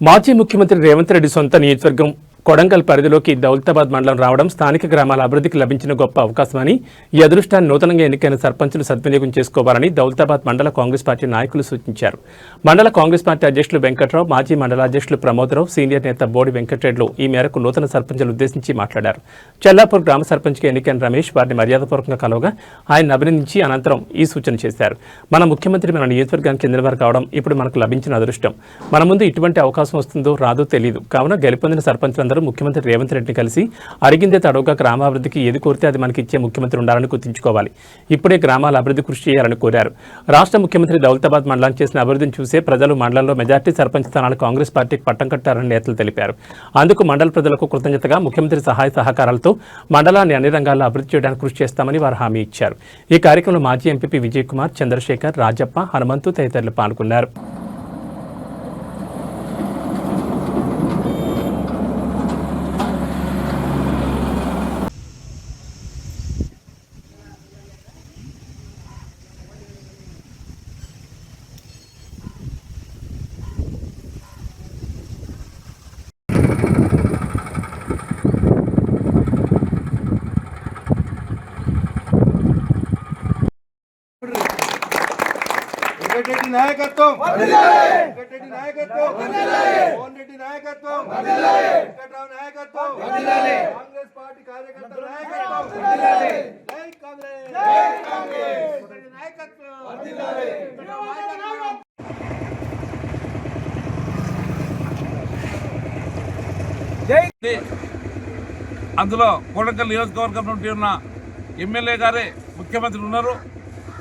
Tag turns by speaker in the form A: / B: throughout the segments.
A: మాజీ ముఖ్యమంత్రి రేవంత్ రెడ్డి సొంత నియోజకవర్గం కొడంగల్ పరిధిలోకి దౌలతాబాద్ మండలం రావడం స్థానిక గ్రామాల అభివృద్ధికి లభించిన గొప్ప అవకాశమని ఈ అదృష్టాన్ని నూతనంగా ఎన్నికైన సర్పంచులు సద్వినియోగం చేసుకోవాలని దౌలతాబాద్ మండల కాంగ్రెస్ పార్టీ నాయకులు సూచించారు. మండల కాంగ్రెస్ పార్టీ అధ్యక్షులు వెంకట్రావు, మాజీ మండల అధ్యక్షులు ప్రమోదరావు, సీనియర్ నేత బోడి వెంకటరెడ్లు ఈ మేరకు నూతన సర్పంచులు ఉద్దేశించి మాట్లాడారు. చెల్లాపూర్ గ్రామ సర్పంచ్గా ఎన్నికైన రమేష్ వారిని మర్యాదపూర్వకంగా కలవగా ఆయన అభినందించి అనంతరం ఈ సూచన చేశారు. మన ముఖ్యమంత్రి మన నియోజకవర్గానికి చెందినవారు కావడం ఇప్పుడు మనకు లభించిన అదృష్టం. మన ముందు ఇటువంటి అవకాశం వస్తుందో రాదో తెలియదు. కావున గెలుపొందిన సర్పంచులందరూ ముఖ్యమంత్రి రేవంత్ రెడ్డిని కలిసి అడిగిందే తడవుగా గ్రామాభివృద్ధికి ఏది కోరితే అది మనకి ఇచ్చే ముఖ్యమంత్రి ఉండాలని గుర్తుంచుకోవాలి. ఇప్పుడే గ్రామాల అభివృద్ధి కృషి చేయాలని కోరారు. రాష్ట్ర ముఖ్యమంత్రి దౌలతాబాద్ మండలం చేసిన అభివృద్ధిని చూసే ప్రజలు మండలంలో మెజార్టీ సర్పంచ్ స్థానాలు కాంగ్రెస్ పార్టీకి పట్టం కట్టారని నేతలు తెలిపారు. అందుకు మండల ప్రజలకు కృతజ్ఞతగా ముఖ్యమంత్రి సహాయ సహకారాలతో మండలాన్ని అన్ని రంగాల్లో అభివృద్ధి చేయడానికి కృషి చేస్తామని వారు హామీ ఇచ్చారు. ఈ కార్యక్రమంలో మాజీ ఎంపీపీ విజయ్ కుమార్, చంద్రశేఖర్, రాజప్ప, హనుమంతు తదితరులు పాల్గొన్నారు.
B: వెంకటరెడ్డి నాయకత్వం వెంకటరెడ్డి నాయకత్వం మోహన్ రెడ్డి నాయకత్వం వెంకట్రావు నాయకత్వం కాంగ్రెస్ పార్టీ కార్యకర్తల నాయకత్వం జై కాంగ్రెస్ జై కాంగ్రెస్ నాయకత్వం
C: అందులో కొడంగల్ నియోజకవర్గం నుండి ఉన్న ఎమ్మెల్యే గారే ముఖ్యమంత్రి ఉన్నారు.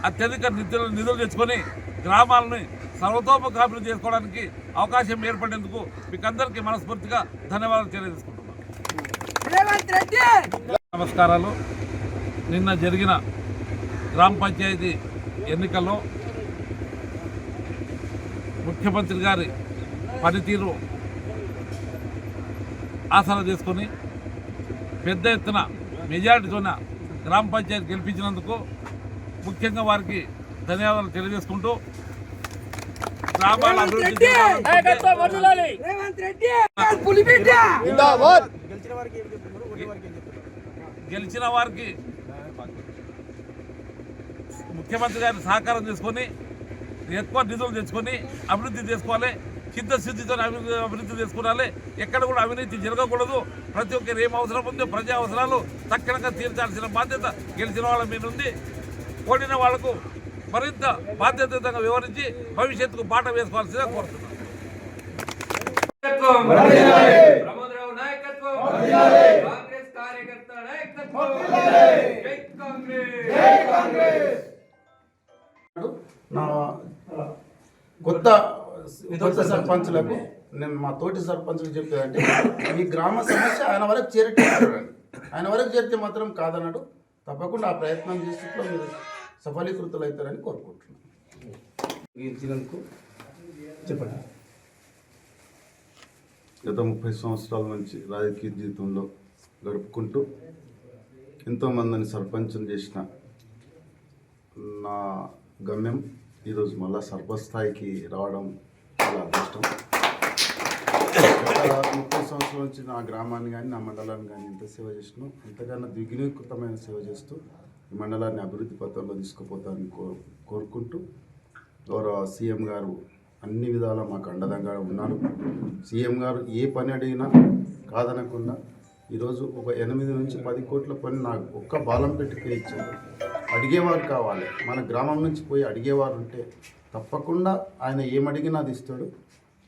C: అత్యధిక నిధులు తెచ్చుకొని గ్రామాలని సర్వతోముఖాభివృద్ధి చేసుకోవడానికి అవకాశం ఏర్పడేందుకు మీకు అందరికీ మనస్ఫూర్తిగా ధన్యవాదాలు తెలియజేసుకుంటున్నాను. నమస్కారాలు. నిన్న జరిగిన గ్రామ పంచాయతీ ఎన్నికల్లో ముఖ్యమంత్రి గారి పనితీరు ఆసరా చేసుకొని పెద్ద ఎత్తున మెజారిటీతోన గ్రామ పంచాయతీ గెలిపించినందుకు ముఖ్యంగా వారికి ధన్యవాదాలు తెలియజేసుకుంటూ గ్రామాల అభివృద్ధి గెలిచిన వారికి ముఖ్యమంత్రి గారిని సహకారం చేసుకొని ఎక్కువ నిధులు తెచ్చుకొని అభివృద్ధి చేసుకోవాలి. చిత్తశుద్ధితో అభివృద్ధి చేసుకోవాలి. ఎక్కడ కూడా అవినీతి జరగకూడదు. ప్రతి ఒక్కరు ఏం అవసరం ఉందో ప్రజా అవసరాలు తక్షణంగా తీర్చాల్సిన బాధ్యత గెలిచిన వాళ్ళ మీద ఉంది. ఓడిన వాళ్లకు మరింత బాధ్యతగా వివరించి భవిష్యత్తుకు బాట వేసుకోవాల్సిందిగా కోరుతున్నాను.
D: నా కొత్త సర్పంచులకు నేను మా తోటి సర్పంచులకు చెప్పేదంటే ఈ గ్రామ సమస్య ఆయన వరకు ఆయన వరకు చేరితే మాత్రం కాదన్నాడు. తప్పకుండా ఆ ప్రయత్నం చేసేట్లో మీరు సఫలీకృతులు అవుతారని కోరుకుంటున్నాను. చెప్పండి.
E: గత 30 సంవత్సరాల నుంచి రాజకీయ జీవితంలో గడుపుకుంటూ ఎంతోమందిని సర్పంచులు చేసిన నా గమ్యం ఈరోజు మళ్ళా సర్పంచ్ స్థాయికి రావడం చాలా అదృష్టం. గత 30 సంవత్సరాల నుంచి నా గ్రామాన్ని కానీ నా మండలాన్ని కానీ ఎంత సేవ చేసినా అంతకన్నా ద్విగుణీకృతమైన సేవ చేస్తూ ఈ మండలాన్ని అభివృద్ధి పథంలో తీసుకుపోతానని కోరుకుంటూ గౌరవ సీఎం గారు అన్ని విధాలా మాకు అండదంగా ఉన్నారు. సీఎం గారు ఏ పని అడిగినా కాదనకుండా ఈరోజు ఒక 8 నుంచి 10 కోట్ల పని నాకు ఒక్క బాలం పెట్టుకే ఇచ్చారు. అడిగేవారు కావాలి. మన గ్రామం నుంచి పోయి అడిగేవారు ఉంటే తప్పకుండా ఆయన ఏమడిగినా అది ఇస్తాడు.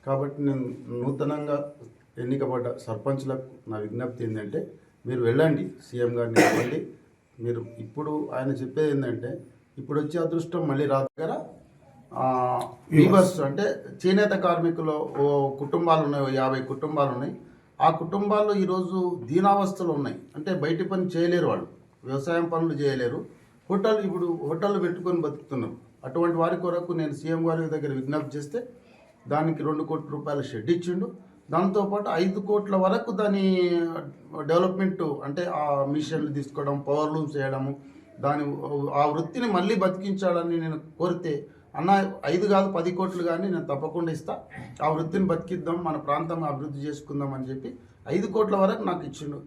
E: కాబట్టి నేను నూతనంగా ఎన్నికబడ్డ సర్పంచ్లకు నా విజ్ఞప్తి ఏంటంటే మీరు వెళ్ళండి, సీఎం గారిని ఇవ్వండి. మీరు ఇప్పుడు ఆయన చెప్పేది ఏంటంటే ఇప్పుడు వచ్చే అదృష్టం మళ్ళీ రాదు. దగ్గర వీవర్స్ అంటే చేనేత కార్మికులు కుటుంబాలు ఉన్నాయి, 50 కుటుంబాలు ఉన్నాయి. ఆ కుటుంబాల్లో ఈరోజు దీనావస్థలు ఉన్నాయి. అంటే బయటి పని చేయలేరు, వాళ్ళు వ్యవసాయం పనులు చేయలేరు, హోటళ్ళు పెట్టుకొని బతుకుతున్నారు. అటువంటి వారి కొరకు నేను సీఎం గారి దగ్గర విజ్ఞప్తి చేస్తే దానికి 2 కోట్ల రూపాయల షెడ్ ఇచ్చిండు. దాంతోపాటు 5 కోట్ల వరకు దాని డెవలప్మెంట్ అంటే ఆ మిషన్లు తీసుకోవడం, పవర్ లూమ్స్ చేయడము, దాని ఆ వృత్తిని మళ్ళీ బతికించాలని నేను కోరితే
D: అన్న 5 కాదు 10 కోట్లు కానీ నేను తప్పకుండా ఇస్తా, ఆ వృత్తిని బతికిద్దాం, మన ప్రాంతం అభివృద్ధి చేసుకుందాం అని చెప్పి 5 కోట్ల వరకు నాకు ఇచ్చిండు.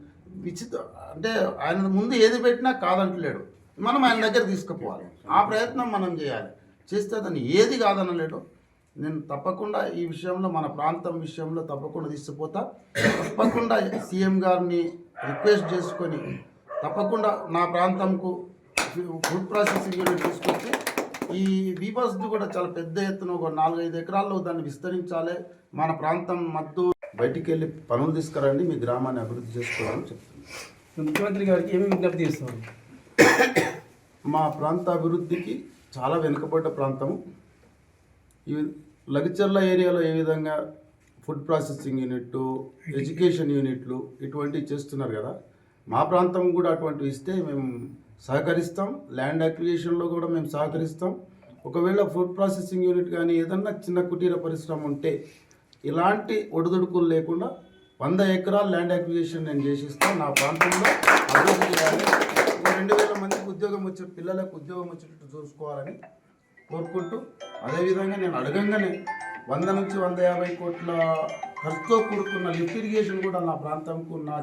D: అంటే ఆయన ముందు ఏది పెట్టినా కాదంటలేడు, మనం ఆయన దగ్గర తీసుకుపోవాలి, ఆ ప్రయత్నం మనం చేయాలి. చేస్తే దాన్ని ఏది కాదనలేడు. నేను తప్పకుండా ఈ విషయంలో మన ప్రాంతం విషయంలో తప్పకుండా తీసుకుపోతా. తప్పకుండా సీఎం గారిని రిక్వెస్ట్ చేసుకొని తప్పకుండా నా ప్రాంతంకు ఫుడ్ ప్రాసెసింగ్ యూనిట్ తీసుకొచ్చి ఈ వీవర్స్ కూడా చాలా పెద్ద ఎత్తున ఒక 4-5 ఎకరాల్లో దాన్ని విస్తరించాలి. మన ప్రాంతం మద్దు బయటికి వెళ్ళి పనులు తీసుకురండి, మీ గ్రామాన్ని అభివృద్ధి చేసుకోవాలని చెప్తున్నాను.
F: ముఖ్యమంత్రి గారికి ఏమి విజ్ఞప్తి చేస్తున్నారు?
D: మా ప్రాంత అభివృద్ధికి చాలా వెనుకబడ్డ ప్రాంతము. ఈ లగిచర్ల ఏరియాలో ఏ విధంగా ఫుడ్ ప్రాసెసింగ్ యూనిట్, ఎడ్యుకేషన్ యూనిట్లు ఇటువంటివి చేస్తున్నారు కదా, మా ప్రాంతం కూడా అటువంటివి ఇస్తే మేము సహకరిస్తాం. ల్యాండ్ అక్విజిషన్లో కూడా మేము సహకరిస్తాం. ఒకవేళ ఫుడ్ ప్రాసెసింగ్ యూనిట్ కానీ ఏదన్నా చిన్న కుటీర పరిశ్రమ ఉంటే ఇలాంటి ఒడిదుడుకులు లేకుండా 100 ఎకరాల ల్యాండ్ అక్విజిషన్ నేను చేసిస్తాను. నా ప్రాంతంలో అభివృద్ధి చేయాలి, 2000 మందికి ఉద్యోగం వచ్చే పిల్లలకు ఉద్యోగం వచ్చేటట్టు చూసుకోవాలని కోరుకుంటూ, అదేవిధంగా నేను అడగంగానే 100 నుంచి 150 కోట్ల ఖర్చుతో కూడుకున్న లిఫ్ట్ ఇరిగేషన్ కూడా నా ప్రాంతంకు నా